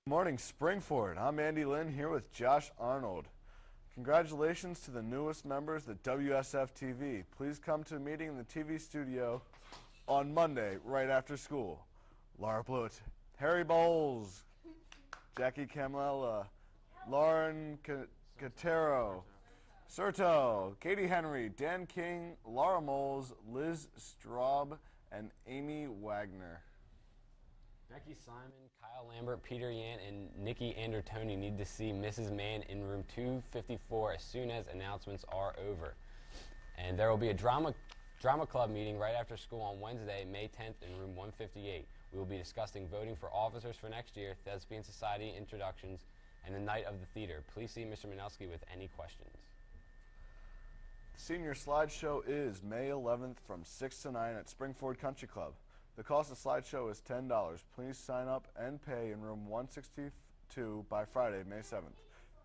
Good morning, Springford. I'm Andy Lynn here with Josh Arnold. Congratulations to the newest members at Wsftv. Please come to a meeting in the TV studio on Monday right after school. Laura Blewett, Harry Bowles, Jackie Camella, Lauren Catero, Serto, Katie Henry, Dan King, Laura Moles, Liz Straub, and Amy Wagner. Becky Simon, Kyle Lambert, Peter Yan, and Nikki Andertoni need to see Mrs. Mann in room 254 as soon as announcements are over. And there will be a drama club meeting right after school on Wednesday, May 10th in room 158. We will be discussing voting for officers for next year, Thespian Society introductions, and the night of the theater. Please see Mr. Minelski with any questions. The senior slideshow is May 11th from 6 to 9 at Springford Country Club. The cost of slideshow is $10. Please sign up and pay in room 162 by Friday, May 7th.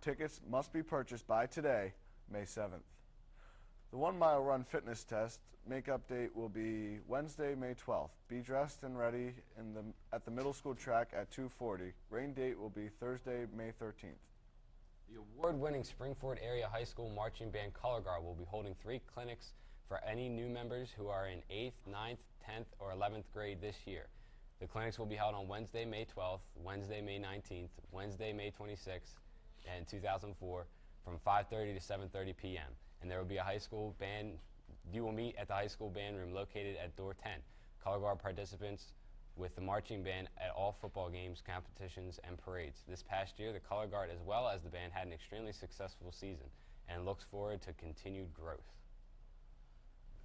Tickets must be purchased by today, May 7th. The 1 mile run fitness test makeup date will be Wednesday, May 12th. Be dressed and ready at the middle school track at 2:40. Rain date will be Thursday, May 13th. The award-winning Springford Area High School Marching Band Color Guard will be holding 3 clinics for any new members who are in 8th, 9th, 10th, or 11th grade this year. The clinics will be held on Wednesday, May 12th, Wednesday, May 19th, Wednesday, May 26th, and 2004 from 5:30 to 7:30 p.m. And there will be a high school band. You will meet at the high school band room located at door 10. Color Guard participants with the marching band at all football games, competitions, and parades. This past year, the Color Guard as well as the band had an extremely successful season and looks forward to continued growth.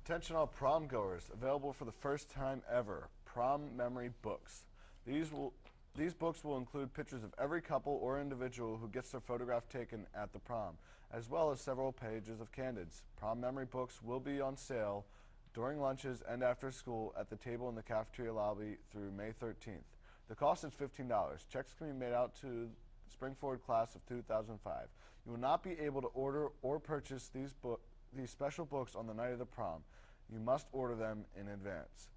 Attention all prom goers, available for the first time ever, Prom Memory Books. These books will include pictures of every couple or individual who gets their photograph taken at the prom, as well as several pages of candids. Prom Memory Books will be on sale during lunches and after school at the table in the cafeteria lobby through May 13th. The cost is $15. Checks can be made out to the Springford class of 2005. You will not be able to order or purchase these special books on the night of the prom. You must order them in advance.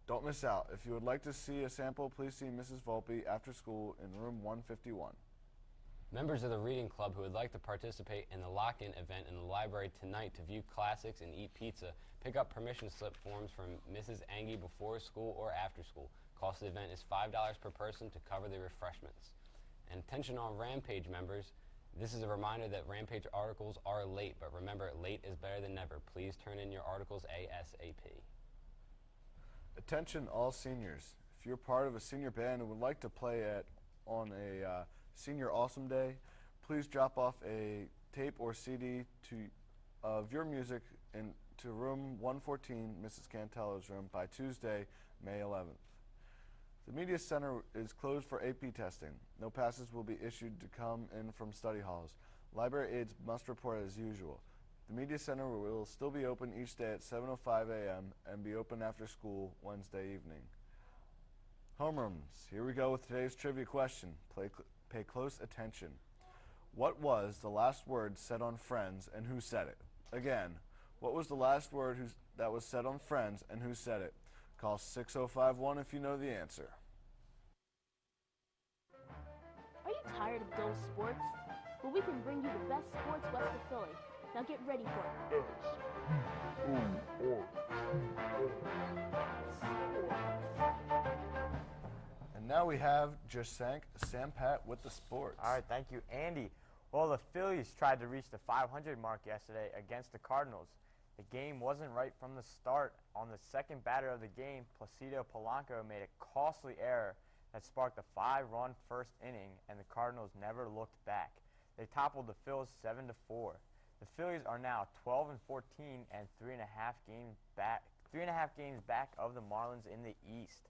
Don't miss out. If you would like to see a sample, please see Mrs. Volpe after school in room 151. Members of the Reading Club who would like to participate in the lock-in event in the library tonight to view classics and eat pizza, pick up permission slip forms from Mrs. Angie before school or after school. Cost of the event is $5 per person to cover the refreshments. And attention all Rampage members, this is a reminder that Rampage articles are late, but remember, late is better than never. Please turn in your articles ASAP. Attention all seniors. If you're part of a senior band and would like to play on a Senior Awesome Day, please drop off a tape or CD of your music to room 114, Mrs. Cantello's room, by Tuesday, May 11th. The Media Center is closed for AP testing. No passes will be issued to come in from study halls. Library aides must report as usual. The Media Center will still be open each day at 7:05 a.m. and be open after school Wednesday evening. Homerooms. Here we go with today's trivia question. Pay close attention. What was the last word said on Friends and who said it? Again, what was the last word that was said on Friends and who said it? Call 6051 if you know the answer. Are you tired of dull sports? Well, we can bring you the best sports west of Philly. Now get ready for it. And now we have Jasank Sampat with the sports. All right, thank you, Andy. Well, the Phillies tried to reach the 500 mark yesterday against the Cardinals. The game wasn't right from the start. On the second batter of the game, Placido Polanco made a costly error that sparked a 5-run first inning, and the Cardinals never looked back. They toppled the Phils 7-4. The Phillies are now 12-14 and 3.5 games back of the Marlins in the East.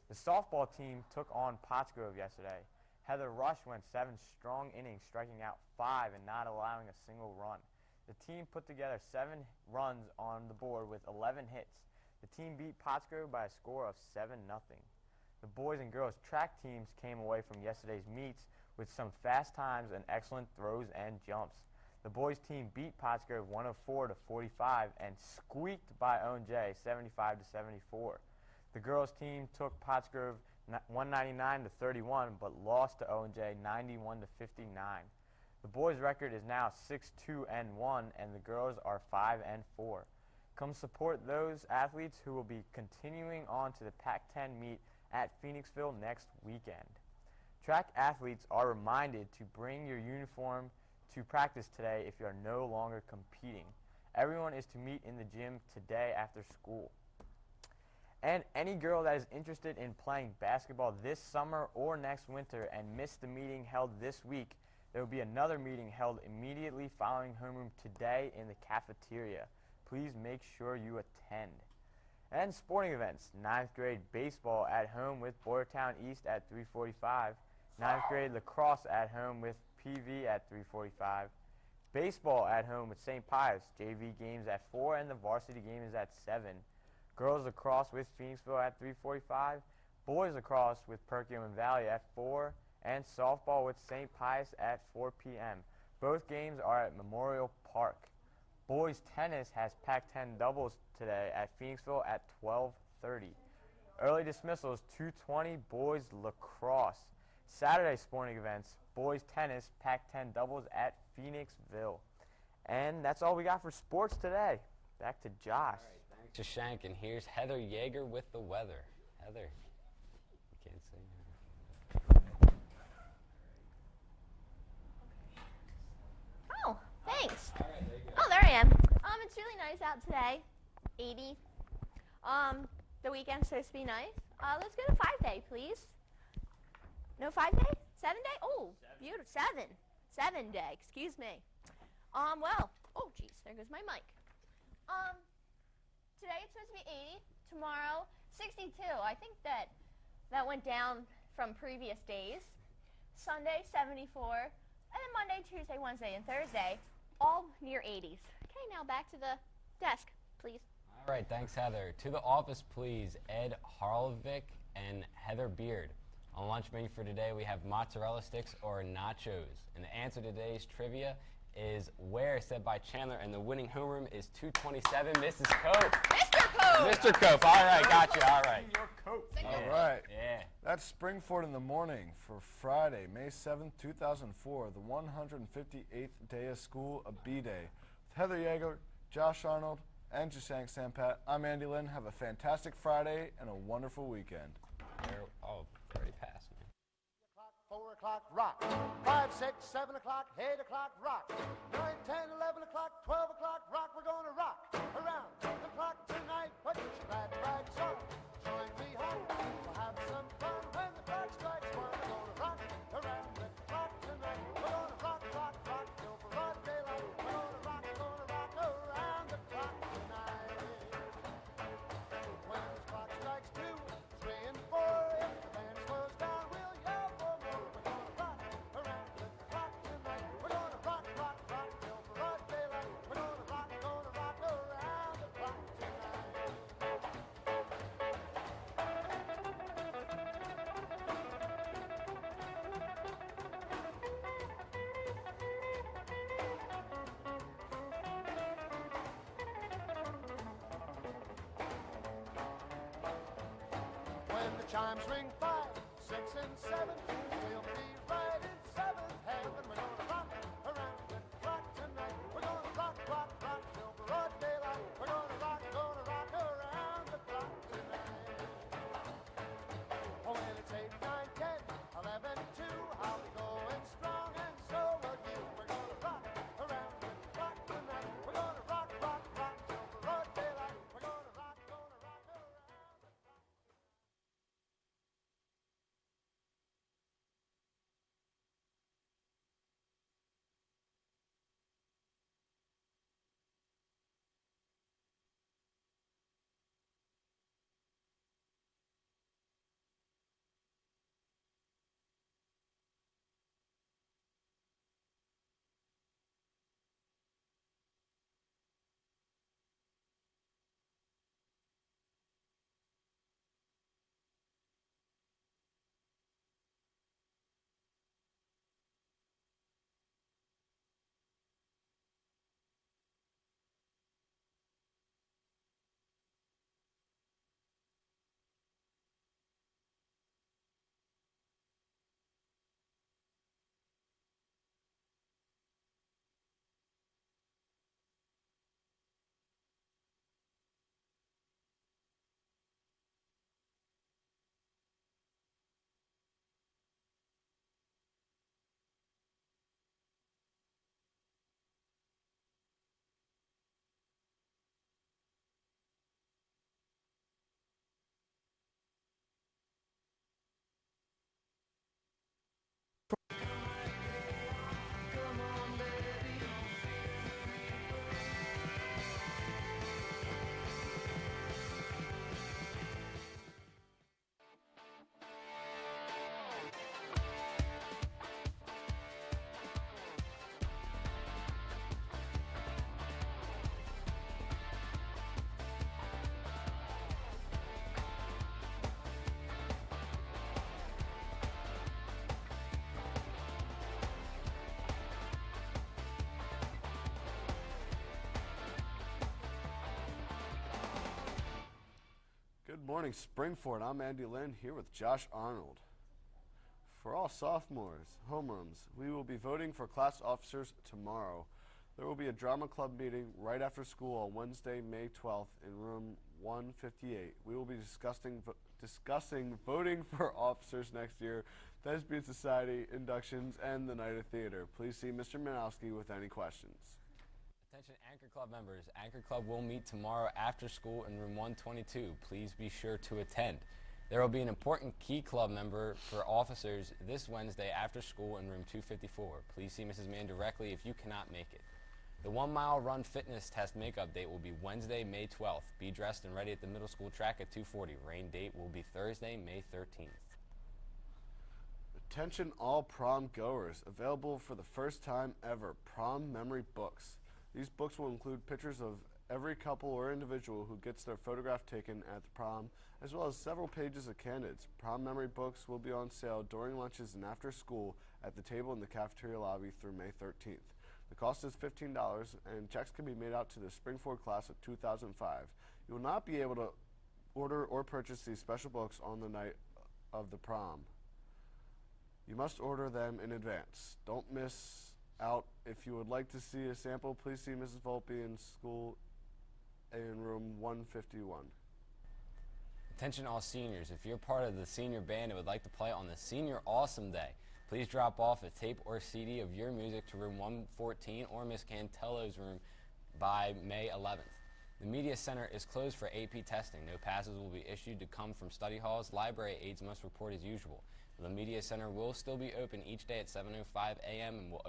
The softball team took on Pottsgrove yesterday. Heather Rush went 7 strong innings, striking out 5 and not allowing a single run. The team put together 7 runs on the board with 11 hits. The team beat Pottsgrove by a score of 7-0. The boys and girls track teams came away from yesterday's meets with some fast times and excellent throws and jumps. The boys team beat Pottsgrove 104-45 and squeaked by Owen J 75-74. The girls team took Pottsgrove 199-31, but lost to O&J 91-59. The boys' record is now 6-2-1, and the girls are 5-4. Come support those athletes who will be continuing on to the Pac-10 meet at Phoenixville next weekend. Track athletes are reminded to bring your uniform to practice today if you are no longer competing. Everyone is to meet in the gym today after school. And any girl that is interested in playing basketball this summer or next winter and missed the meeting held this week, there will be another meeting held immediately following homeroom today in the cafeteria. Please make sure you attend. And sporting events, 9th grade baseball at home with Boyertown East at 3:45. 9th grade lacrosse at home with PV at 3:45. Baseball at home with St. Pius. JV games at 4 and the varsity game is at 7. Girls lacrosse with Phoenixville at 3:45. Boys lacrosse with Perkiomen Valley at 4. And softball with St. Pius at 4 p.m. Both games are at Memorial Park. Boys tennis has Pac-10 doubles today at Phoenixville at 12:30. Early dismissals 2:20. Boys lacrosse. Saturday sporting events, boys tennis, Pac-10 doubles at Phoenixville. And that's all we got for sports today. Back to Josh. All right, thanks to Shank, and here's Heather Yeager with the weather. Heather, you can't say her. Oh, thanks. All right, there you go. Oh, there I am. It's really nice out today. 80. The weekend's supposed to be nice. Let's go to 5-day, please. No 5-day? 7-day? Oh, beautiful. 7-day. Excuse me. Well. Oh, jeez. There goes my mic. Today it's supposed to be 80. Tomorrow, 62. I think that went down from previous days. Sunday, 74. And then Monday, Tuesday, Wednesday, and Thursday, all near 80s. Okay, now back to the desk, please. All right, thanks, Heather. To the office, please, Ed Harlovic and Heather Beard. On lunch menu for today, we have mozzarella sticks or nachos. And the answer to today's trivia is where, said by Chandler, and the winning homeroom is 227, Mrs. Cope. Mr. Cope! Mr. Cope, all right, got you, all right. Your coat. All right. Yeah. That's Springford in the Morning for Friday, May 7th, 2004, the 158th day of school, a B-Day. With Heather Yeager, Josh Arnold, and Jashank Sampat, I'm Andy Lynn. Have a fantastic Friday and a wonderful weekend. Oh, already passed, man. 4 o'clock, rock. 5, 6, 7 o'clock, 8 o'clock, rock. 9, 10, 11 o'clock, 12 o'clock, rock. We're gonna rock around the clock tonight. Put your glad rags on. Join me home. We'll have some fun when the clock strikes 1. We're gonna rock around the clock tonight. We're gonna rock, rock, rock till broad daylight. We're gonna rock around the clock tonight. When the clock strikes 2, 3, and 4, if the band slows down, we'll yell for more. We're gonna rock around the clock tonight. We're gonna rock, rock, rock till broad daylight. We're gonna rock around the clock tonight. When the chimes ring 5, 6, and 7, we'll be right in 7th heaven. We're gonna rock around the clock tonight. We're gonna rock, rock, rock till broad daylight. We're gonna rock around the clock tonight. Oh, when it's 8, 9, 10, 11, 2, I'll be going strong, and so will you. We're gonna rock around the clock tonight. We're gonna rock, rock, rock till broad daylight. We're gonna rock around the clock. morning, Springford. I'm Andy Lynn here with Josh Arnold. For all sophomores, homerooms, we will be voting for class officers tomorrow. There will be a drama club meeting right after school on Wednesday, May 12th in room 158. We will be discussing voting for officers next year, Thespian Society, inductions, and the night of theater. Please see Mr. Minowski with any questions. Attention Anchor Club members. Anchor Club will meet tomorrow after school in room 122. Please be sure to attend. There will be an important Key Club member for officers this Wednesday after school in room 254. Please see Mrs. Mann directly if you cannot make it. The 1 mile run fitness test makeup date will be Wednesday, May 12th. Be dressed and ready at the middle school track at 2:40. Rain date will be Thursday, May 13th. Attention all prom goers. Available for the first time ever, prom memory books. These books will include pictures of every couple or individual who gets their photograph taken at the prom, as well as several pages of candidates. Prom memory books will be on sale during lunches and after school at the table in the cafeteria lobby through May 13th. The cost is $15, and checks can be made out to the Springford class of 2005. You will not be able to order or purchase these special books on the night of the prom. You must order them in advance. Don't miss out. If you would like to see a sample, please see Mrs. Volpe in school in room 151. Attention all seniors. If you're part of the senior band and would like to play on the Senior Awesome Day, please drop off a tape or CD of your music to room 114 or Miss Cantello's room by May 11th. The Media Center is closed for AP testing. No passes will be issued to come from study halls. Library aides must report as usual. The Media Center will still be open each day at 7:05 a.m. and will be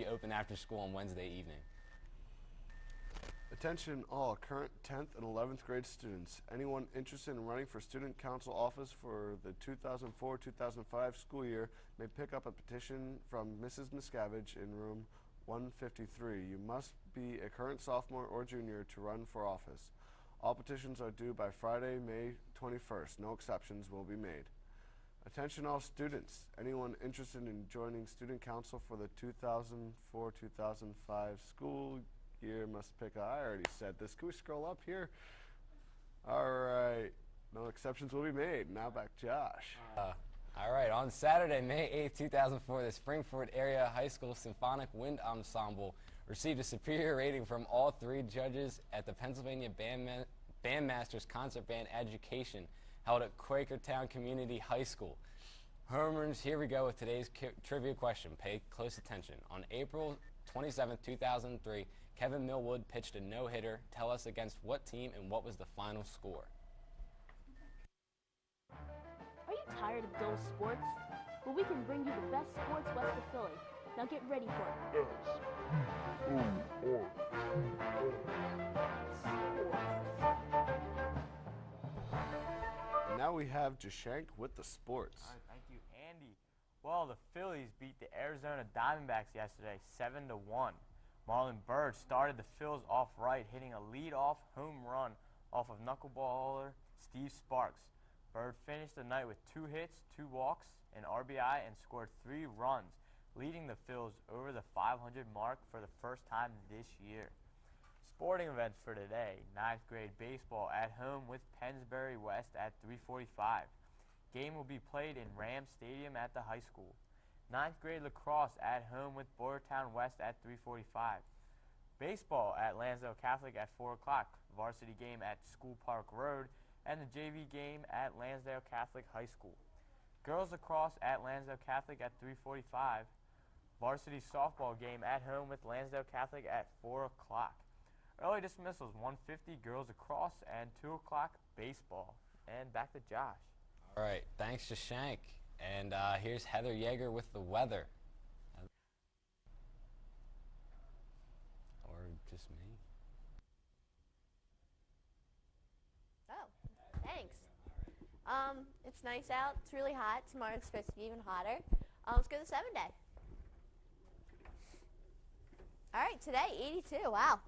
open after school on Wednesday evening. Attention all current 10th and 11th grade students. Anyone interested in running for student council office for the 2004-2005 school year may pick up a petition from Mrs. Miscavige in room 153. You must be a current sophomore or junior to run for office. All petitions are due by Friday, May 21st. No exceptions will be made. Attention all students. Anyone interested in joining student council for the 2004-2005 school year must pick I already said this. Can we scroll up here? All right. No exceptions will be made. Now back to Josh. All right. On Saturday, May 8th, 2004, the Springford Area High School Symphonic Wind Ensemble received a superior rating from all 3 judges at the Pennsylvania Bandmasters Concert Band Education held at Quakertown Community High School. Homerooms, here we go with today's trivia question. Pay close attention. On April 27, 2003, Kevin Millwood pitched a no-hitter. Tell us against what team and what was the final score? Are you tired of dull sports? Well, we can bring you the best sports west of Philly. Now get ready for it. And now we have Jashank with the sports. All right, thank you, Andy. Well, the Phillies beat the Arizona Diamondbacks yesterday 7-1. Marlon Byrd started the Phils off right, hitting a lead-off home run off of knuckleballer Steve Sparks. Byrd finished the night with 2 hits, 2 walks, an RBI, and scored 3 runs, leading the Phils over the 500 mark for the first time this year. Sporting events for today: 9th grade baseball at home with Pennsbury West at 3:45. Game will be played in Ram Stadium at the high school. 9th grade lacrosse at home with Boyertown West at 3:45. Baseball at Lansdale Catholic at 4 o'clock. Varsity game at School Park Road, and the JV game at Lansdale Catholic High School. Girls lacrosse at Lansdale Catholic at 3:45. Varsity softball game at home with Lansdale Catholic at 4 o'clock. Early dismissals, 1:50 girls lacrosse and 2 o'clock baseball. And back to Josh. All right. Thanks, Jashank. And here's Heather Yeager with the weather. Or just me. Oh, thanks. It's nice out. It's really hot. Tomorrow it's supposed to be even hotter. Let's go to the 7-day. All right, today 82. Wow.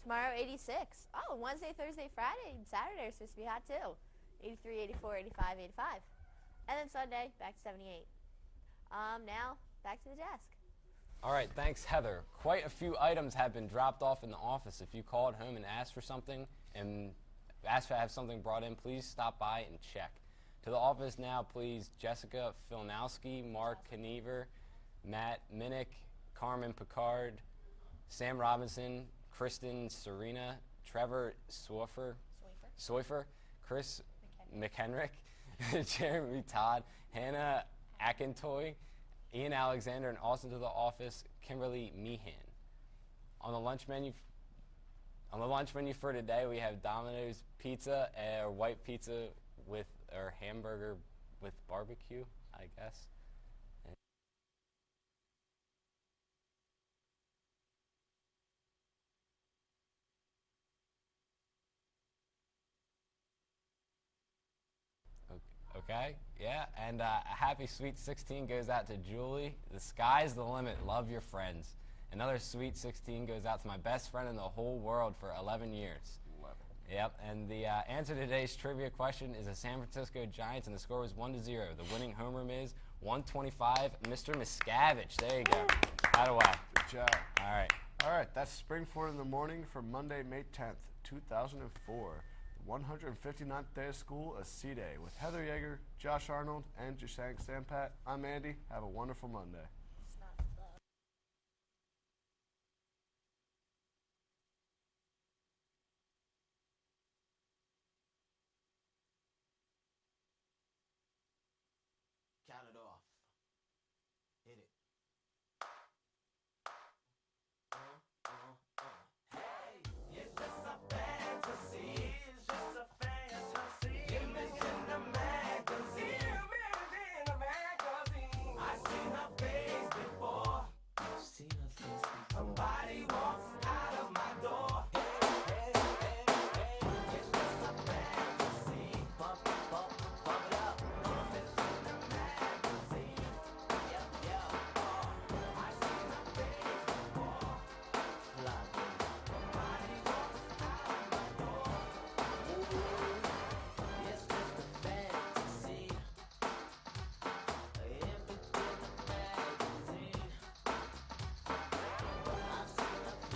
Tomorrow 86. Oh, Wednesday, Thursday, Friday, and Saturday are supposed to be hot too. 83, 84, 85, 85. And then Sunday, back to 78. Now, back to the desk. All right, thanks, Heather. Quite a few items have been dropped off in the office. If you called home and asked for something and ask to have something brought in, please stop by and check. To the office now, please, Jessica Filnowski, Mark Kniever, Matt Minnick, Carmen Picard, Sam Robinson, Kristen Serena, Trevor Soifer, Chris McHenrick, Jeremy Todd, Hannah Akintoy, Ian Alexander, and also to the office, Kimberly Meehan. On the lunch menu for today, we have Domino's Pizza, or white pizza with, or hamburger with barbecue, I guess. Okay, yeah, and a happy Sweet 16 goes out to Julie. The sky's the limit. Love your friends. Another Sweet 16 goes out to my best friend in the whole world for 11 years. 11. Yep, and the answer to today's trivia question is the San Francisco Giants, and the score was 1-0. The winning homeroom is 125. Mr. Miscavige. There you go. Right away. Good job. All right. All right, that's Springford in the Morning for Monday, May 10th, 2004. The 159th day of school, a C-Day. With Heather Yeager, Josh Arnold, and Jashank Sampat, I'm Andy. Have a wonderful Monday. Count it off. Hit it. Hey, it's just a fantasy. It's just a fantasy. Image in the magazine. Image in the magazine. I've seen her face before. I've seen her face before. Somebody walks out of my door. Hey, hey, hey, hey. It's just a fantasy. Bump, bump, bump it up. Image in the magazine. Yep, yep. I've seen her face before. Love it. Somebody walks out of my door. It's just a fantasy. Image in the magazine. I've seen her face.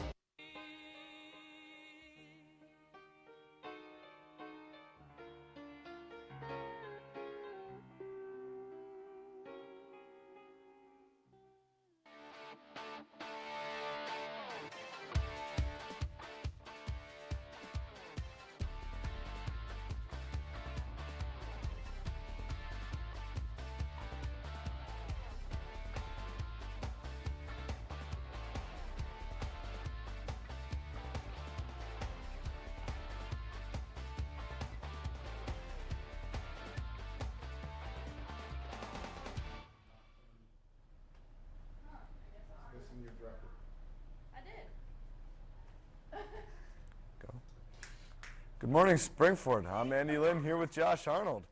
Good morning, Springford. I'm Andy Lynn here with Josh Arnold.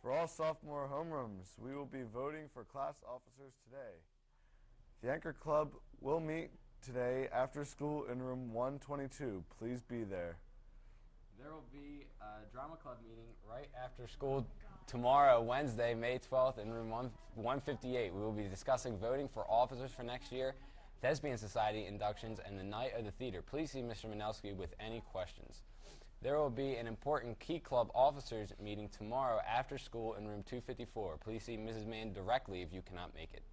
For all sophomore homerooms, we will be voting for class officers today. The Anchor Club will meet today after school in room 122. Please be there. There will be a drama club meeting right after school tomorrow, Wednesday, May 12th, in room 158. We will be discussing voting for officers for next year, Thespian Society inductions, and the night of the theater. Please see Mr. Minelski with any questions. There will be an important Key Club officers meeting tomorrow after school in room 254. Please see Mrs. Mann directly if you cannot make it.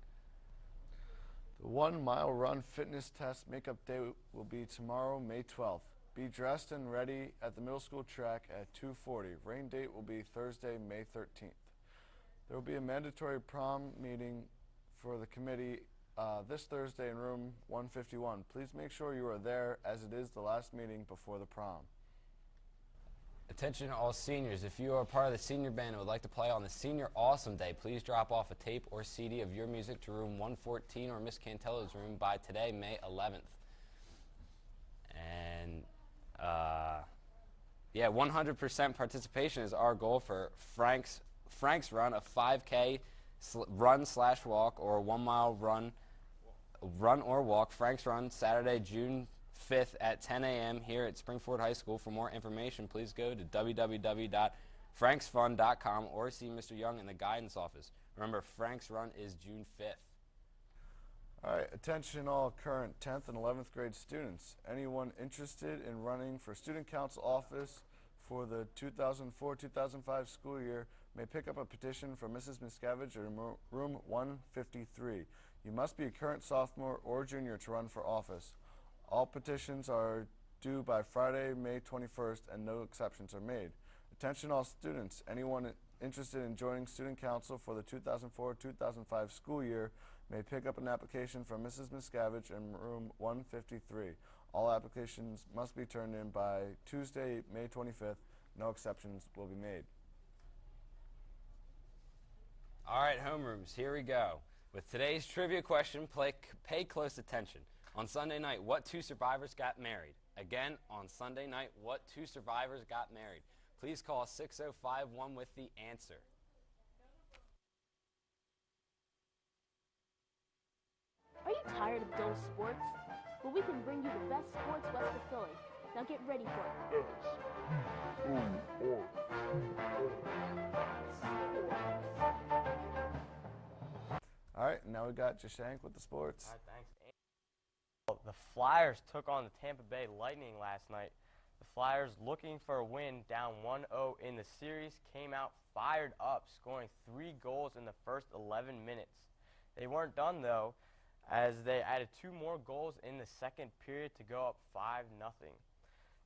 The 1 mile run fitness test makeup day will be tomorrow, May 12th. Be dressed and ready at the middle school track at 2:40. Rain date will be Thursday, May 13th. There will be a mandatory prom meeting for the committee this Thursday in room 151. Please make sure you are there, as it is the last meeting before the prom. Attention all seniors, if you are part of the senior band and would like to play on the Senior Awesome Day, please drop off a tape or CD of your music to room 114 or Miss Cantello's room by today, May 11th. And, yeah, 100% participation is our goal for Frank's Run, a 5K run/walk or a 1 mile run or walk. Frank's Run, Saturday, June 5th at 10 a.m. here at Springford High School. For more information, please go to www.franksfun.com or see Mr. Young in the guidance office. Remember, Frank's Run is June 5th. All right, attention all current 10th and 11th grade students. Anyone interested in running for student council office for the 2004-2005 school year may pick up a petition from Mrs. Miscavige in room 153. You must be a current sophomore or junior to run for office. All petitions are due by Friday, May 21st, and no exceptions are made. Attention all students. Anyone interested in joining student council for the 2004-2005 school year may pick up an application from Mrs. Miscavige in room 153. All applications must be turned in by Tuesday, May 25th. No exceptions will be made. All right, homerooms, here we go. With today's trivia question, pay close attention. On Sunday night, what two survivors got married? Again, on Sunday night, what two survivors got married? Please call 6051 with the answer. Are you tired of dull sports? Well, we can bring you the best sports west of Philly. Now get ready for it. All right, now we got Jashank with the sports. All right, thanks. The Flyers took on the Tampa Bay Lightning last night. The Flyers, looking for a win, down 1-0 in the series, came out fired up, scoring 3 goals in the first 11 minutes. They weren't done, though, as they added 2 more goals in the second period to go up 5-0.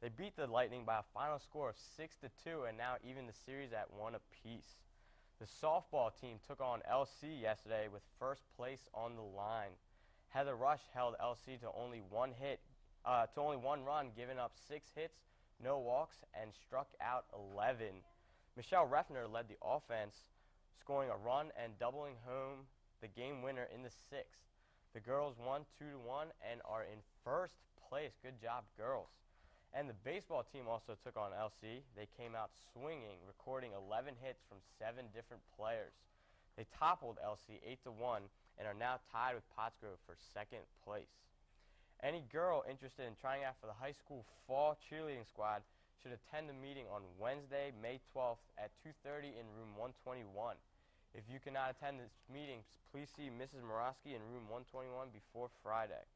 They beat the Lightning by a final score of 6-2 and now even the series at 1 apiece. The softball team took on LC yesterday with first place on the line. Heather Rush held LC to only one run, giving up 6 hits, no walks, and struck out 11. Michelle Reffner led the offense, scoring a run and doubling home the game winner in the 6th. The girls won 2-1 and are in first place. Good job, girls. And the baseball team also took on LC. They came out swinging, recording 11 hits from 7 different players. They toppled LC 8-1 and are now tied with Pottsgrove for second place. Any girl interested in trying out for the high school fall cheerleading squad should attend the meeting on Wednesday, May 12th at 2:30 in room 121. If you cannot attend this meeting, please see Mrs. Morosky in room 121 before Friday.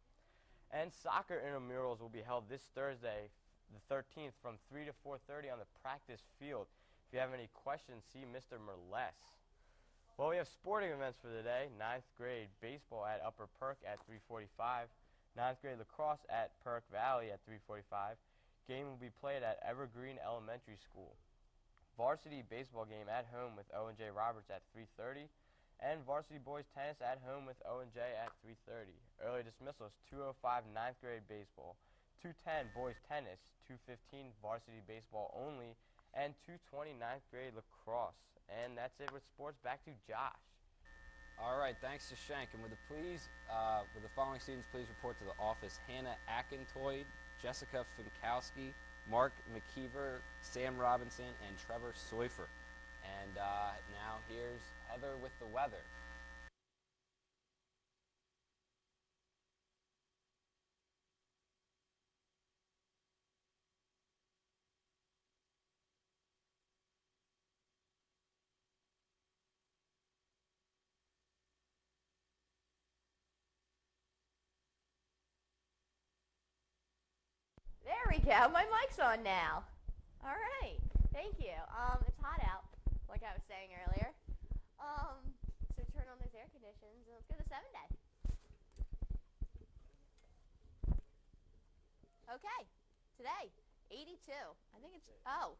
And soccer intramurals will be held this Thursday, the 13th, from 3 to 4:30 on the practice field. If you have any questions, see Mr. Merles. Well, we have sporting events for the day. 9th grade baseball at Upper Perk at 3:45. 9th grade lacrosse at Perk Valley at 3:45. Game will be played at Evergreen Elementary School. Varsity baseball game at home with O&J Roberts at 3:30. And varsity boys tennis at home with O&J at 3:30. Early dismissal is 2:05 9th grade baseball, 2:10 boys tennis, 2:15 varsity baseball only, and 2:20 9th grade lacrosse. And that's it with sports. Back to Josh. All right, thanks to Shank. And with the following students, please report to the office: Hannah Akintoyd, Jessica Finkowski, Mark McKeever, Sam Robinson, and Trevor Seufer. And now here's Heather with the weather. There we go. My mic's on now. All right. Thank you. It's hot out, like I was saying earlier. So turn on those air conditions and let's go to 7-day. Okay. Today, 82. I think it's, oh,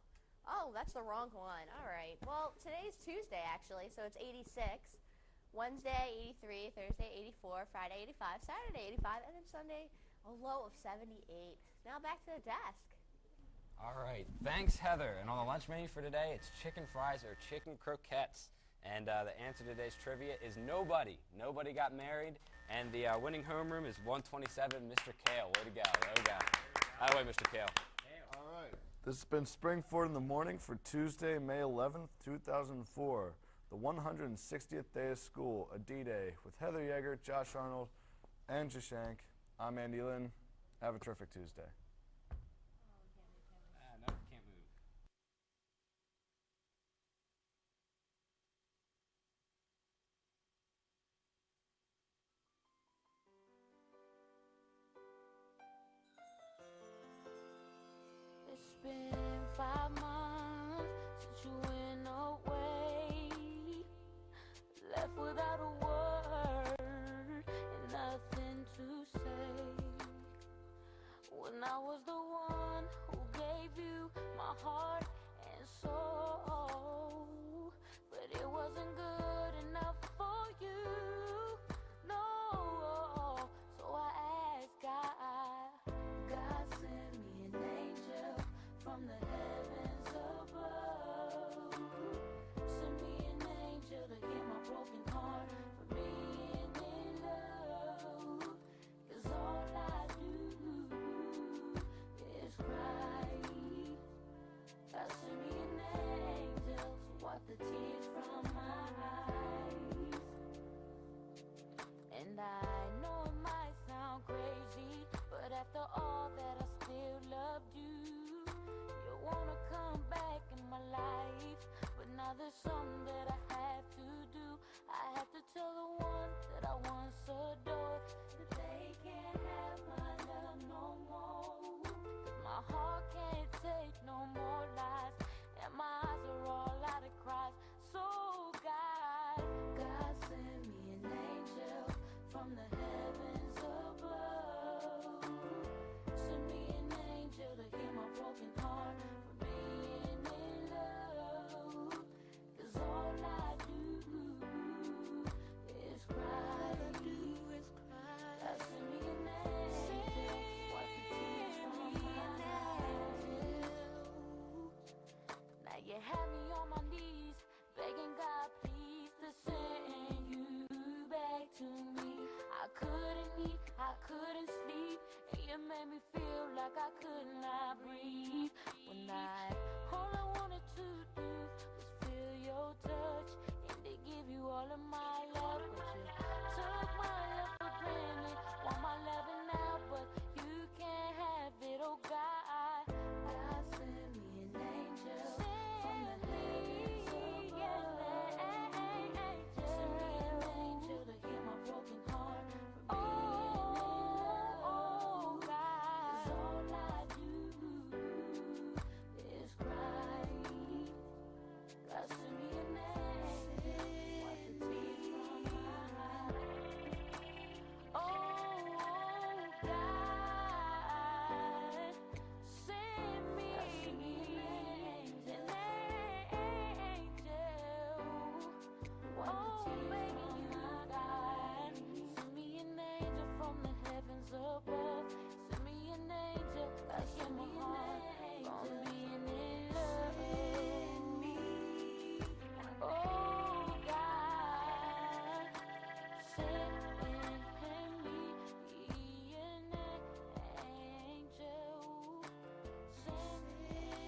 that's the wrong one. All right. Well, today's Tuesday, actually, so it's 86. Wednesday, 83. Thursday, 84. Friday, 85. Saturday, 85. And then Sunday, a low of 78. Now back to the desk. All right, thanks, Heather. And on the lunch menu for today, it's chicken fries or chicken croquettes. And the answer to today's trivia is nobody. Nobody got married. And the winning homeroom is 127, Mr. Kale. Way to go. Way to go. By the way, Mr. Kale. All right. This has been Springford in the Morning for Tuesday, May 11th, 2004. The 160th day of school, a D-Day, with Heather Yeager, Josh Arnold, and Jashank. I'm Andy Lynn. Have a terrific Tuesday. No, can't move. It's been 5 months. Now there's something that I have to do. I have to tell the one that I once adored that they can't have my love no more. My heart can't take no more lies, and my eyes are all out of cries. So God send me an angel from the heavens above. Send me an angel to heal my broken heart from being in love. 'Cause all I do is cry. God send me an angel, wipe the tears from my eyes. Now you have me on my knees, begging God please to send you back to me. I couldn't eat, I couldn't sleep, and you made me feel like I could not breathe. One night, all I wanted to do was feel your touch and to give you all of my love. But you took my love for granted, want my loving now, but you can't have it, oh God. God send me an angel from the heavens above. Send me an angel to heal my broken heart from being in love. 'Cause all I do is cry. God send me an angel, wipe the tears from my eyes. Oh God, send me an angel. Oh, begging you, God, send me an angel from the heavens above. Send me an angel, God, send me an angel from being in love. Oh God, send me an angel. Send me an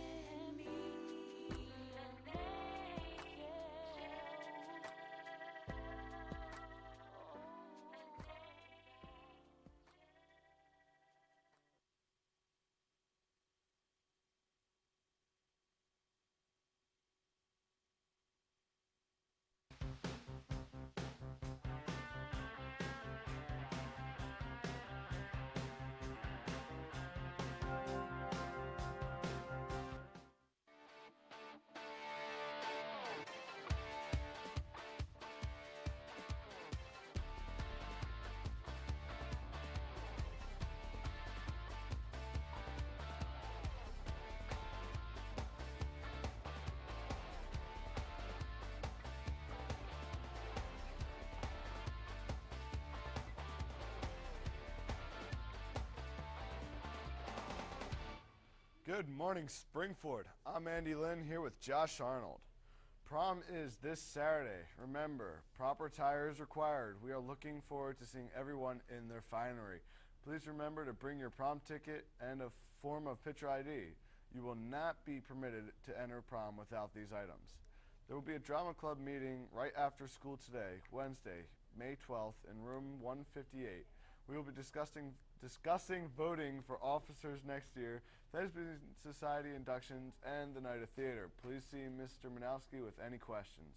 Good morning, Springford. I'm Andy Lynn here with Josh Arnold. Prom is this Saturday. Remember, proper attire is required. We are looking forward to seeing everyone in their finery. Please remember to bring your prom ticket and a form of picture ID. You will not be permitted to enter prom without these items. There will be a drama club meeting right after school today, Wednesday, May 12th, in room 158. We will be discussing voting for officers next year, Thespian Society inductions, and the night of theater. Please see Mr. Manowski with any questions.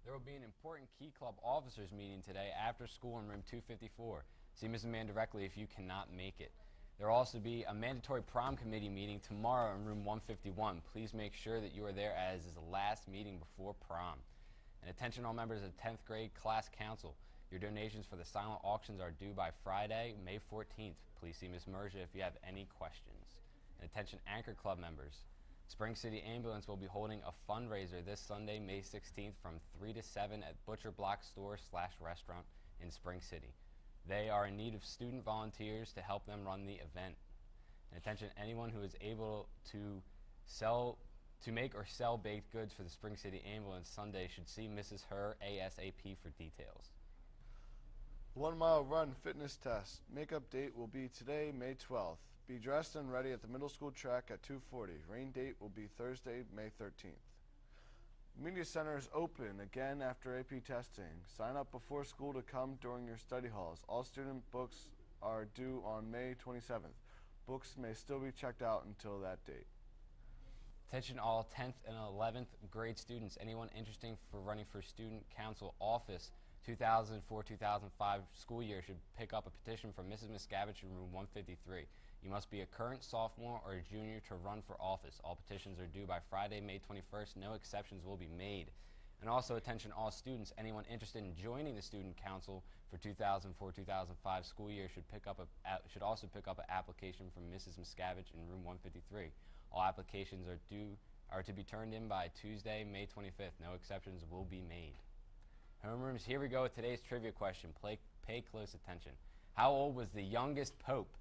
There will be an important Key Club officers meeting today after school in room 254. See Mrs. Mann directly if you cannot make it. There will also be a mandatory prom committee meeting tomorrow in room 151. Please make sure that you are there as is the last meeting before prom. And attention all members of 10th grade class council. Your donations for the silent auctions are due by Friday, May 14th. Please see Ms. Merja if you have any questions. And attention Anchor Club members. Spring City Ambulance will be holding a fundraiser this Sunday, May 16th from 3 to 7 at Butcher Block Store/restaurant in Spring City. They are in need of student volunteers to help them run the event. And attention anyone who is able to make or sell baked goods for the Spring City Ambulance Sunday should see Mrs. Herr ASAP for details. 1 mile run fitness test. Makeup date will be today, May 12th. Be dressed and ready at the middle school track at 2:40. Rain date will be Thursday, May 13th. Media Center is open again after AP testing. Sign up before school to come during your study halls. All student books are due on May 27th. Books may still be checked out until that date. Attention all 10th and 11th grade students. Anyone interested for running for student council office 2004-2005 school year should pick up a petition from Mrs. Miscavige in room 153. You must be a current sophomore or a junior to run for office. All petitions are due by Friday, May 21st. No exceptions will be made. And also, attention all students. Anyone interested in joining the student council for 2004-2005 school year should also pick up an application from Mrs. Miscavige in room 153. All applications are to be turned in by Tuesday, May 25th. No exceptions will be made. Homerooms, here we go with today's trivia question. Pay close attention. How old was the youngest pope?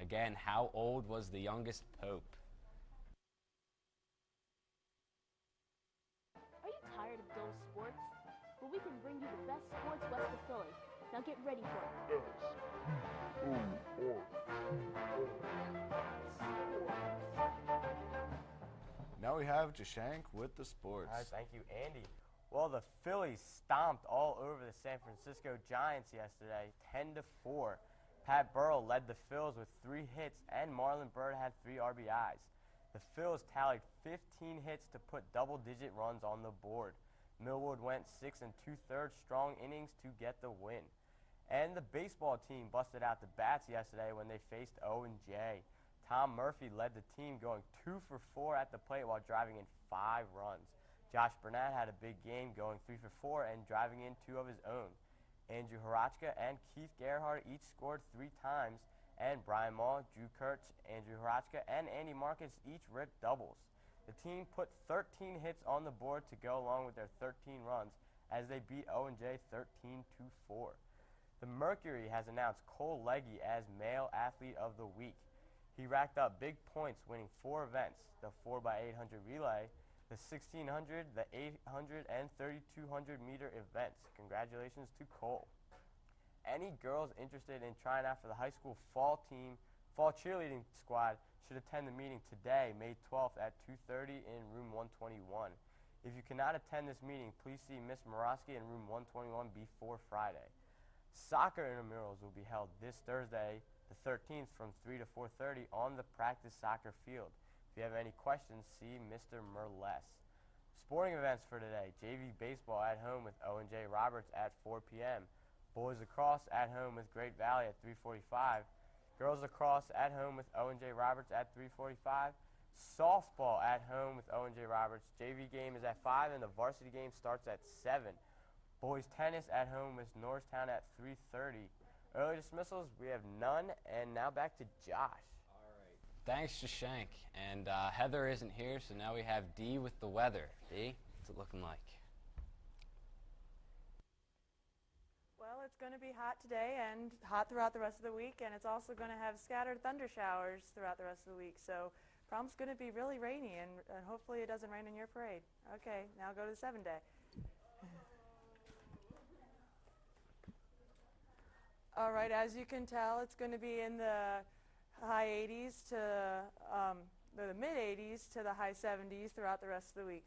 Again, how old was the youngest pope? Are you tired of dull sports? Well, we can bring you the best sports west of Philly. Now get ready for it. Now we have Jashank with the sports. All right, thank you, Andy. Well, the Phillies stomped all over the San Francisco Giants yesterday, 10-4. Pat Burrell led the Phils with 3 hits, and Marlon Byrd had 3 RBIs. The Phils tallied 15 hits to put double-digit runs on the board. Millwood went 6 2/3 strong innings to get the win. And the baseball team busted out the bats yesterday when they faced O&J. Tom Murphy led the team, going 2 for 4 at the plate while driving in 5 runs. Josh Burnett had a big game, going 3 for 4 and driving in 2 of his own. Andrew Horachka and Keith Gerhardt each scored 3 times, and Brian Maul, Drew Kurtz, Andrew Horachka, and Andy Marcus each ripped doubles. The team put 13 hits on the board to go along with their 13 runs as they beat O&J 13-4. The Mercury has announced Cole Legge as Male Athlete of the Week. He racked up big points, winning 4 events: the 4x800 relay, the 1600, the 800, and 3200 meter events. Congratulations to Cole. Any girls interested in trying out for the high school fall cheerleading squad should attend the meeting today, May 12th at 2:30 in room 121. If you cannot attend this meeting, please see Miss Morosky in room 121 before Friday. Soccer intramurals will be held this Thursday, the 13th, from 3 to 4:30 on the practice soccer field. If you have any questions, see Mr. Merles. Sporting events for today: JV baseball at home with O&J Roberts at 4 p.m. Boys lacrosse at home with Great Valley at 3:45. Girls lacrosse at home with O&J Roberts at 3:45. Softball at home with O&J Roberts. JV game is at 5 and the varsity game starts at 7. Boys tennis at home with Norristown at 3:30. Early dismissals, we have none, and now back to Josh. Thanks, Jashank. And Heather isn't here, so now we have Dee with the weather. Dee, what's it looking like? Well, it's going to be hot today and hot throughout the rest of the week, and it's also going to have scattered thunder showers throughout the rest of the week. So prom's going to be really rainy, and hopefully it doesn't rain in your parade. Okay, now go to the 7-day. All right, as you can tell, it's going to be in the high 80s to the mid 80s to the high 70s throughout the rest of the week.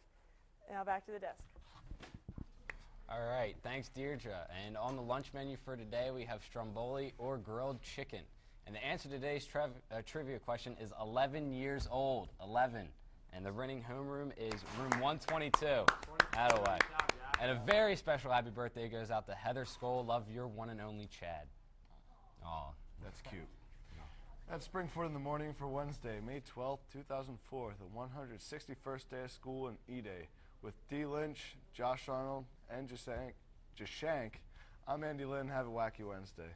Now back to the desk. All right, thanks, Deirdre. And on the lunch menu for today, we have stromboli or grilled chicken. And the answer to today's trivia question is 11 years old. 11. And the winning homeroom is room 122. Attaway. And a very special happy birthday goes out to Heather Skoll. Love your one and only Chad. Aw. That's cute. That's Springford in the Morning for Wednesday, May 12th, 2004, the 161st day of school in E-Day. With Dee Lynch, Josh Arnold, and Jashank, I'm Andy Lynn. Have a wacky Wednesday.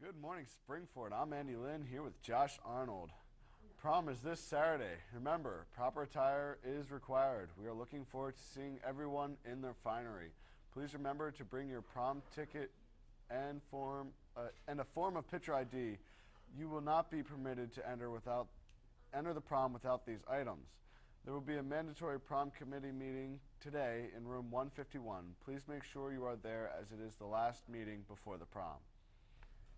Good morning, Springford. I'm Andy Lynn here with Josh Arnold. Prom is this Saturday. Remember, proper attire is required. We are looking forward to seeing everyone in their finery. Please remember to bring your prom ticket and a form of picture ID. You will not be permitted to enter the prom without these items. There will be a mandatory prom committee meeting today in room 151. Please make sure you are there as it is the last meeting before the prom.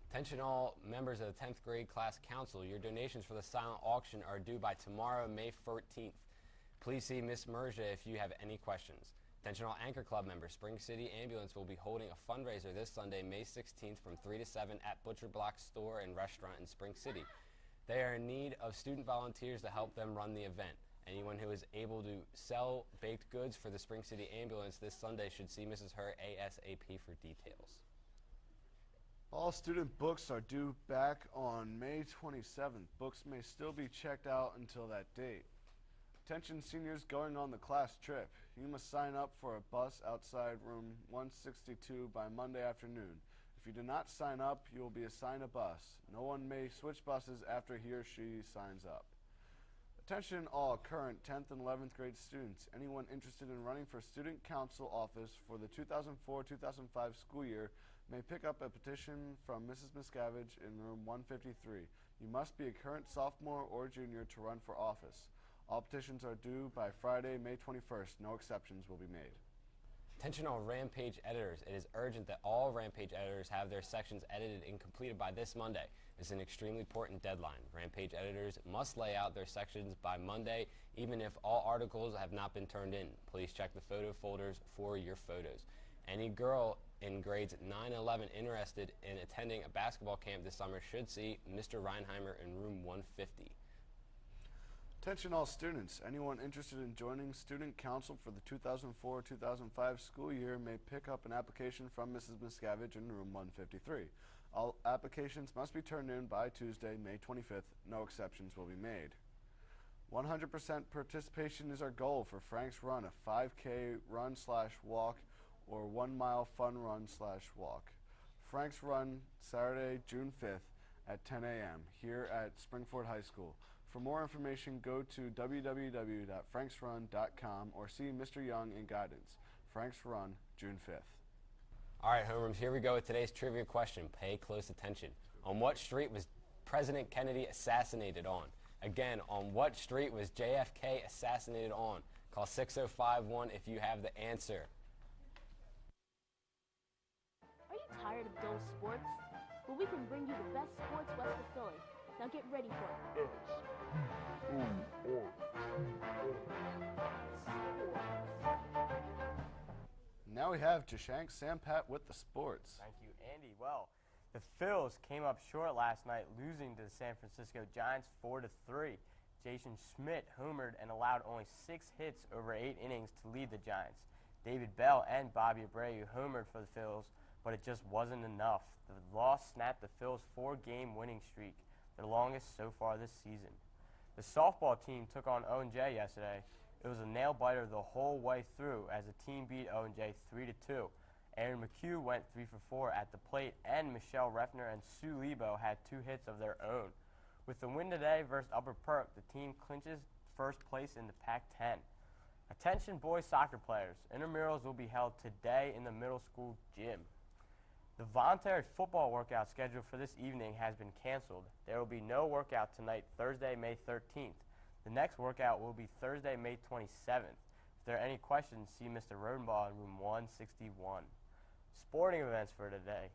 Attention all members of the 10th grade class council. Your donations for the silent auction are due by tomorrow, May 14th. Please see Miss Merja if you have any questions. Attention all Anchor Club members. Spring City Ambulance will be holding a fundraiser this Sunday, May 16th from 3 to 7 at Butcher Block Store and Restaurant in Spring City. They are in need of student volunteers to help them run the event. Anyone who is able to sell baked goods for the Spring City Ambulance this Sunday should see Mrs. Hurt ASAP for details. All student books are due back on May 27th. Books may still be checked out until that date. Attention seniors going on the class trip. You must sign up for a bus outside room 162 by Monday afternoon. If you do not sign up, you will be assigned a bus. No one may switch buses after he or she signs up. Attention all current 10th and 11th grade students. Anyone interested in running for student council office for the 2004-2005 school year may pick up a petition from Mrs. Miscavige in room 153. You must be a current sophomore or junior to run for office. All petitions are due by Friday, May 21st. No exceptions will be made. Attention all Rampage editors. It is urgent that all Rampage editors have their sections edited and completed by this Monday. It's an extremely important deadline. Rampage editors must lay out their sections by Monday, even if all articles have not been turned in. Please check the photo folders for your photos. Any girl in grades 9 and 11 interested in attending a basketball camp this summer should see Mr. Reinheimer in room 150. Attention all students. Anyone interested in joining student council for the 2004-2005 school year may pick up an application from Mrs. Miscavige in room 153. All applications must be turned in by Tuesday, May 25th. No exceptions will be made. 100% participation is our goal for Frank's Run, a 5K run/walk or 1 mile fun run/walk. Frank's Run, Saturday, June 5th at 10 a.m. here at Springford High School. For more information, go to www.franksrun.com or see Mr. Young in guidance. Frank's Run, June 5th. All right, homerooms, here we go with today's trivia question. Pay close attention. On what street was President Kennedy assassinated on? Again, on what street was JFK assassinated on? Call 6051 if you have the answer. Are you tired of dull sports? Well, we can bring you the best sports west of Philly. Now get ready for it. Now we have Jashank Sampat with the sports. Thank you, Andy. Well, the Phils came up short last night, losing to the San Francisco Giants 4-3. Jason Schmidt homered and allowed only 6 hits over 8 innings to lead the Giants. David Bell and Bobby Abreu homered for the Phils, but it just wasn't enough. The loss snapped the Phils' 4-game winning streak, their longest so far this season. The softball team took on O&J yesterday. It was a nail-biter the whole way through as the team beat O&J 3-2. Aaron McHugh went 3 for 4 at the plate, and Michelle Refner and Sue Lebo had 2 hits of their own. With the win today versus Upper Perk, the team clinches first place in the Pac-10. Attention boys soccer players, intramurals will be held today in the middle school gym. The voluntary football workout scheduled for this evening has been canceled. There will be no workout tonight, Thursday, May 13th. The next workout will be Thursday, May 27th. If there are any questions, see Mr. Rodenbaugh in room 161. Sporting events for today.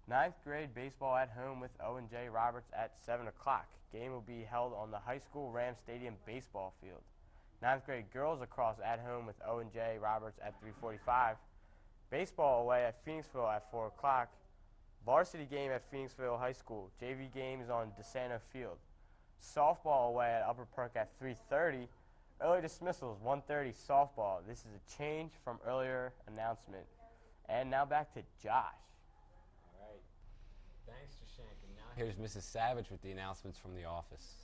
9th grade baseball at home with O&J Roberts at 7 o'clock. Game will be held on the high school Ram Stadium baseball field. 9th grade girls lacrosse at home with O&J Roberts at 3:45. Baseball away at Phoenixville at 4 o'clock. Varsity game at Phoenixville High School. JV game is on DeSanto Field. Softball away at Upper Perk at 3:30. Early dismissals, 1:30 softball. This is a change from earlier announcement. And now back to Josh. All right. Thanks, Jashank. And now here's Mrs. Savage with the announcements from the office.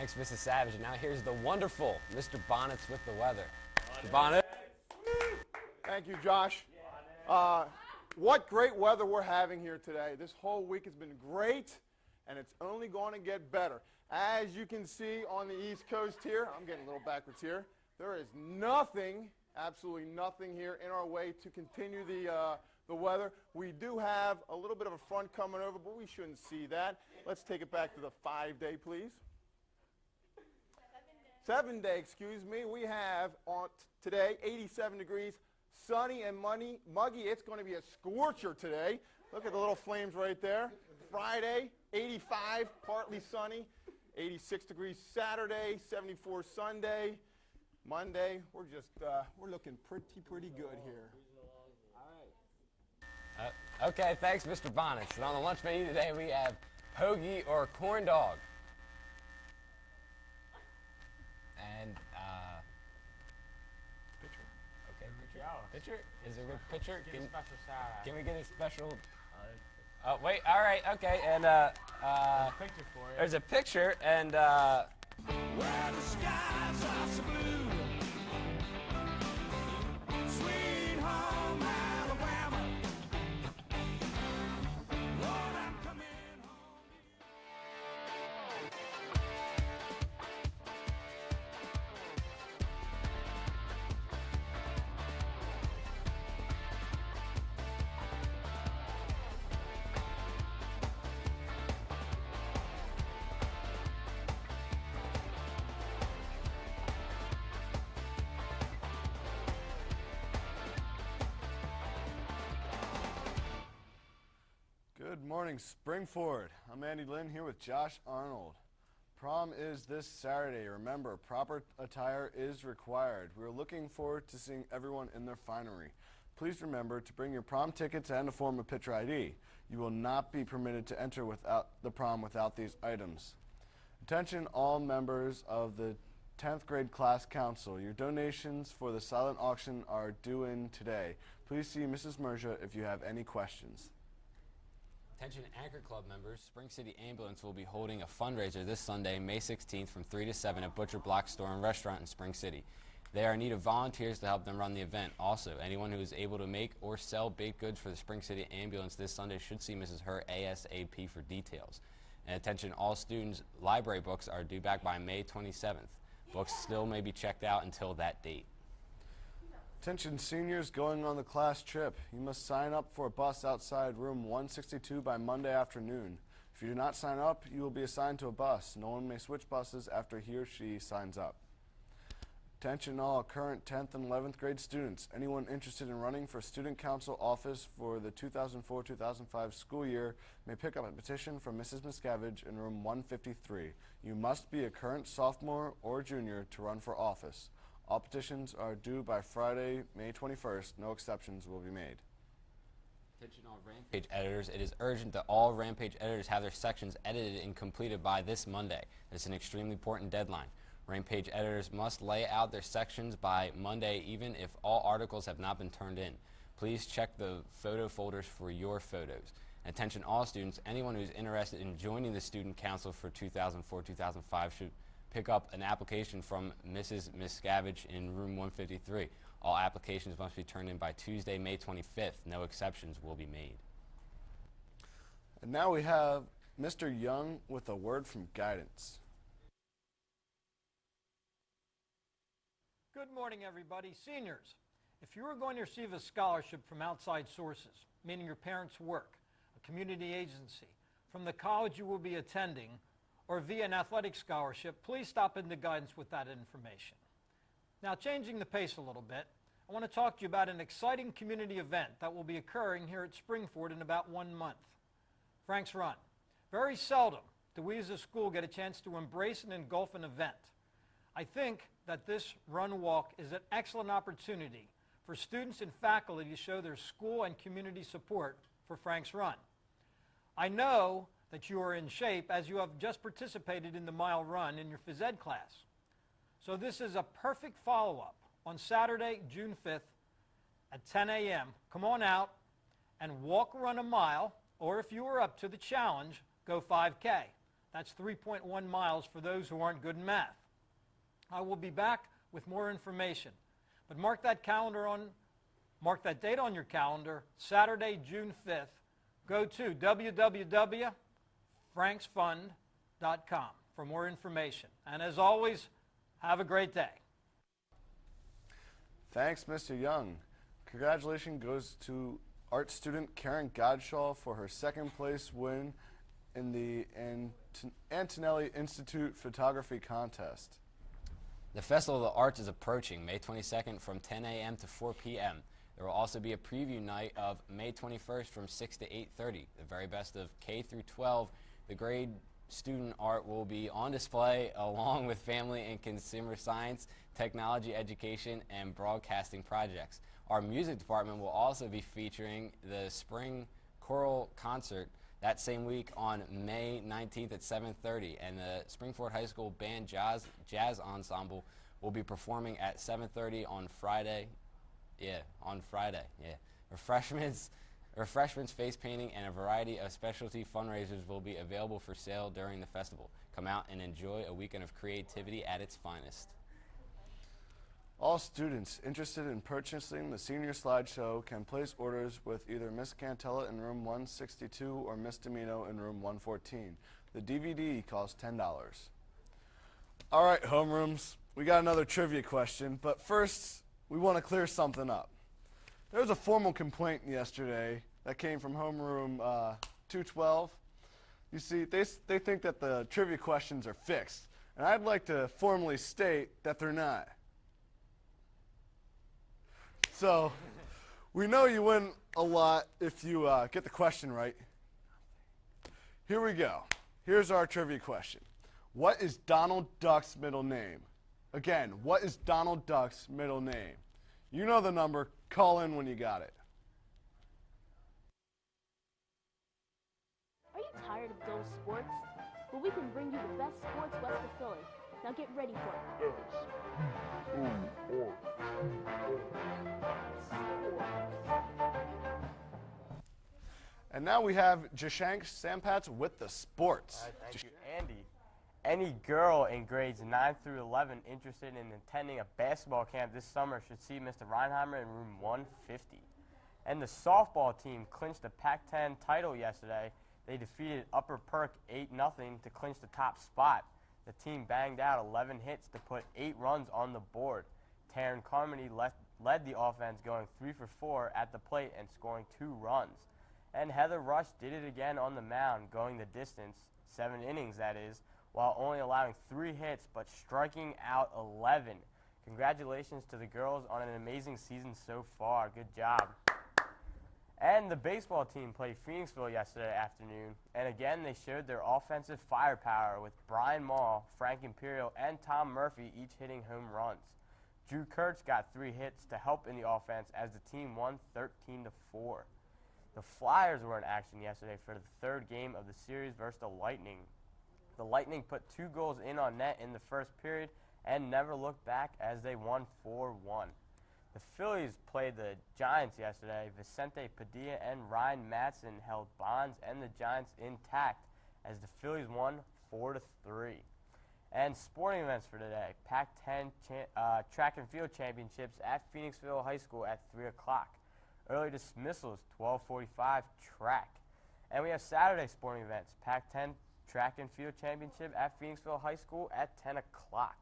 Thanks, Mrs. Savage. And now here's the wonderful Mr. Bonnets with the weather. Mr. Bonnet. Thank you, Josh. What great weather we're having here today. This whole week has been great, and it's only going to get better. As you can see on the East Coast here, I'm getting a little backwards here, there is nothing, absolutely nothing here in our way to continue the weather. We do have a little bit of a front coming over, but we shouldn't see that. Let's take it back to the 5-day, please. 7-day, excuse me. We have on today 87 degrees, sunny and muggy. It's going to be a scorcher today. Look at the little flames right there. Friday, 85, partly sunny. 86 degrees Saturday, 74 Sunday. Monday, we're looking pretty good here. Okay, thanks, Mr. Bonnets. And on the lunch menu today, we have hoagie or corn dog. And, Picture. okay, picture. Picture? Is there a good picture? Get a special shout-out. Can we get a special? Oh, wait, all right, okay, and, Picture for you. there's a picture, and, Where the skies are so blue. Sweet home Alabama. Lord, I'm coming home. Good morning, Springford. I'm Andy Lynn here with Josh Arnold. Prom is this Saturday. Remember, proper attire is required. We're looking forward to seeing everyone in their finery. Please remember to bring your prom tickets and a form of picture ID. You will not be permitted to enter the prom without these items. Attention all members of the 10th grade class council. Your donations for the silent auction are due in today. Please see Mrs. Merja if you have any questions. attention Anchor Club members, Spring City Ambulance will be holding a fundraiser this Sunday, May 16th from 3 to 7 at Butcher Block Store and Restaurant in Spring City. They are in need of volunteers to help them run the event. Also, anyone who is able to make or sell baked goods for the Spring City Ambulance this Sunday should see Mrs. Hur ASAP for details. And attention all students, library books are due back by May 27th. Books still may be checked out until that date. Attention seniors going on the class trip. You must sign up for a bus outside room 162 by Monday afternoon. If you do not sign up, you will be assigned to a bus. No one may switch buses after he or she signs up. Attention all current 10th and 11th grade students. Anyone interested in running for student council office for the 2004-2005 school year may pick up a petition from Mrs. Miscavige in room 153. You must be a current sophomore or junior to run for office. All petitions are due by Friday, May 21st. No exceptions will be made. Attention all Rampage editors. It is urgent that all Rampage editors have their sections edited and completed by this Monday. It's an extremely important deadline. Rampage editors must lay out their sections by Monday even if all articles have not been turned in. Please check the photo folders for your photos. Attention all students, anyone who's interested in joining the Student Council for 2004-2005 should pick up an application from Mrs. Miscavige in room 153. All applications must be turned in by Tuesday, May 25th. No exceptions will be made. And now we have Mr. Young with a word from guidance. Good morning, everybody. Seniors, if you are going to receive a scholarship from outside sources, meaning your parents' work, a community agency, from the college you will be attending, or via an athletic scholarship, please stop into guidance with that information. Now, changing the pace a little bit, I want to talk to you about an exciting community event that will be occurring here at Springford in about 1 month. Frank's Run. Very seldom do we as a school get a chance to embrace and engulf an event. I think that this run walk is an excellent opportunity for students and faculty to show their school and community support for Frank's Run. I know that you are in shape as you have just participated in the mile run in your phys ed class. So this is a perfect follow-up on Saturday, June 5th at 10 a.m. Come on out and walk, run a mile, or if you are up to the challenge, go 5K. That's 3.1 miles for those who aren't good in math. I will be back with more information, but mark that date on your calendar, Saturday, June 5th. Go to www.franksfund.com for more information. And as always, have a great day. Thanks, Mr. Young. Congratulations goes to art student Karen Godshaw for her second place win in the Antonelli Institute Photography Contest. The Festival of the Arts is approaching May 22nd from 10 a.m. to 4 p.m. There will also be a preview night of May 21st from 6 to 8:30. The very best of K through 12. The grade student art will be on display along with family and consumer science, technology education, and broadcasting projects. Our music department will also be featuring the Spring Choral Concert that same week on May 19th at 7:30, and the Springford High School Band Jazz Ensemble will be performing at 7:30 on Friday. Refreshments, face painting, and a variety of specialty fundraisers will be available for sale during the festival. Come out and enjoy a weekend of creativity at its finest. All students interested in purchasing the senior slideshow can place orders with either Miss Cantella in room 162 or Miss Domino in room 114. The DVD costs $10. All right, homerooms, we got another trivia question, but first we want to clear something up. There was a formal complaint yesterday that came from homeroom 212. You see, they think that the trivia questions are fixed, and I'd like to formally state that they're not. So, we know you win a lot if you get the question right. Here we go. Here's our trivia question. What is Donald Duck's middle name? Again, what is Donald Duck's middle name? You know the number. Call in when you got it. Are you tired of dull sports? Well, we can bring you the best sports west of Philly. Now get ready for it. And now we have Jashank Sampats with the sports. Thank you, Andy. Any girl in grades 9 through 11 interested in attending a basketball camp this summer should see Mr. Reinheimer in room 150. And the softball team clinched the Pac-10 title yesterday. They defeated Upper Perk 8-0 to clinch the top spot. The team banged out 11 hits to put 8 runs on the board. Taryn Carmody led the offense, going 3 for 4 at the plate and scoring 2 runs. And Heather Rush did it again on the mound, going the distance, 7 innings that is, while only allowing 3 hits but striking out 11. Congratulations to the girls on an amazing season so far. Good job. And the baseball team played Phoenixville yesterday afternoon, and again they showed their offensive firepower with Brian Mall, Frank Imperial, and Tom Murphy each hitting home runs. Drew Kurtz got 3 hits to help in the offense as the team won 13-4. The Flyers were in action yesterday for the third game of the series versus the Lightning. The Lightning put 2 goals in on net in the first period and never looked back as they won 4-1. The Phillies played the Giants yesterday. Vicente Padilla and Ryan Matson held Bonds and the Giants intact as the Phillies won 4-3. And sporting events for today: Pac-10 track and field championships at Phoenixville High School at 3 o'clock. Early dismissals, 12:45 track. And we have Saturday sporting events: Pac-10 track and field championship at Phoenixville High School at 10 o'clock.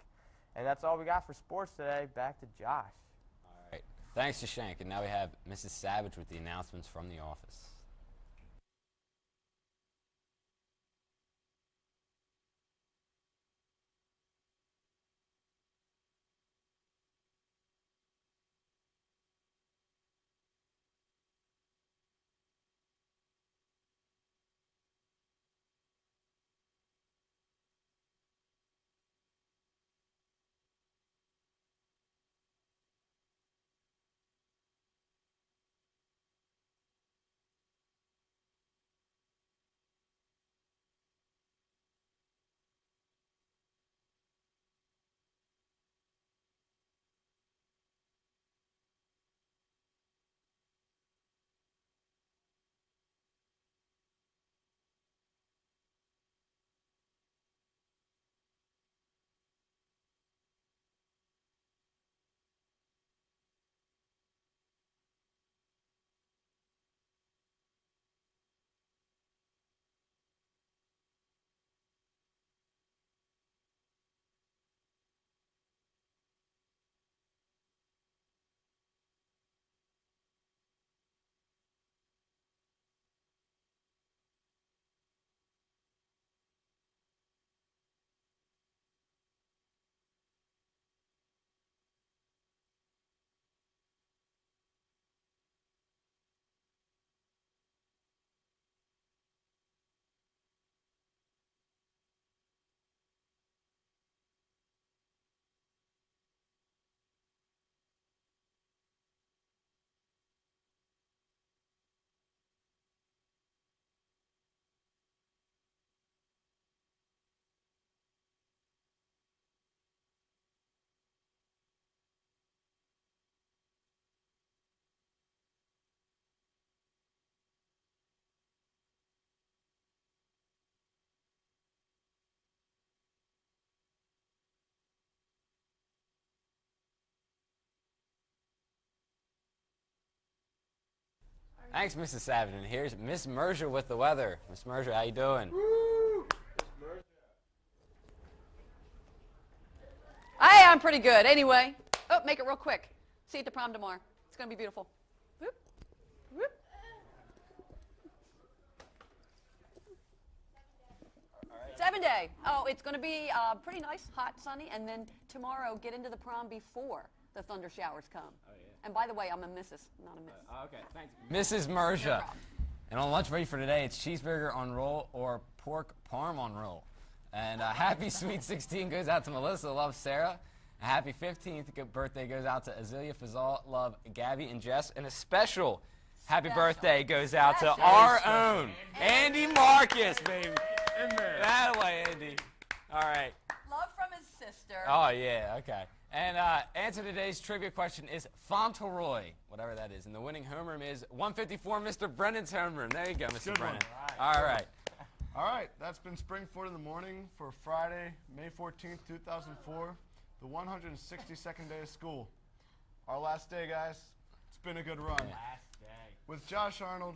And that's all we got for sports today. Back to Josh. All right. Thanks to Shank. And now we have Mrs. Savage with the announcements from the office. Thanks, Mrs. Savin. And here's Miss Mercer with the weather. Miss Mercer, how you doing? I'm pretty good. Anyway, make it real quick. See you at the prom tomorrow. It's going to be beautiful. Whoop. Whoop. 7 day. Oh, it's going to be pretty nice, hot, sunny, and then tomorrow get into the prom before the thunder showers come. Oh, yeah. And by the way, I'm a Mrs., not a Miss. Okay, thanks. Mrs. Mercia. And on lunch break for today, it's cheeseburger on roll or pork parm on roll. And happy Sweet 16 goes out to Melissa, love Sarah. A happy 15th birthday goes out to Azealia Fazal, love Gabby and Jess. And a special happy birthday goes out to our own Andy Marcus, baby. That way, Andy. All right. Love from his sister. Oh, yeah, okay. And answer today's trivia question is Fauntleroy, whatever that is. And the winning homeroom is 154, Mr. Brennan's homeroom. There you go, Mr. Brennan. All right. All right, that's been Spring Ford in the Morning for Friday, May 14th, 2004, the 162nd day of school. Our last day, guys. It's been a good run. Last day. With Josh Arnold,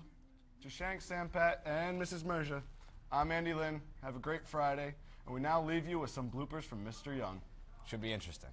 Jashank Sampat, and Mrs. Mercia, I'm Andy Lynn. Have a great Friday. And we now leave you with some bloopers from Mr. Young. Should be interesting.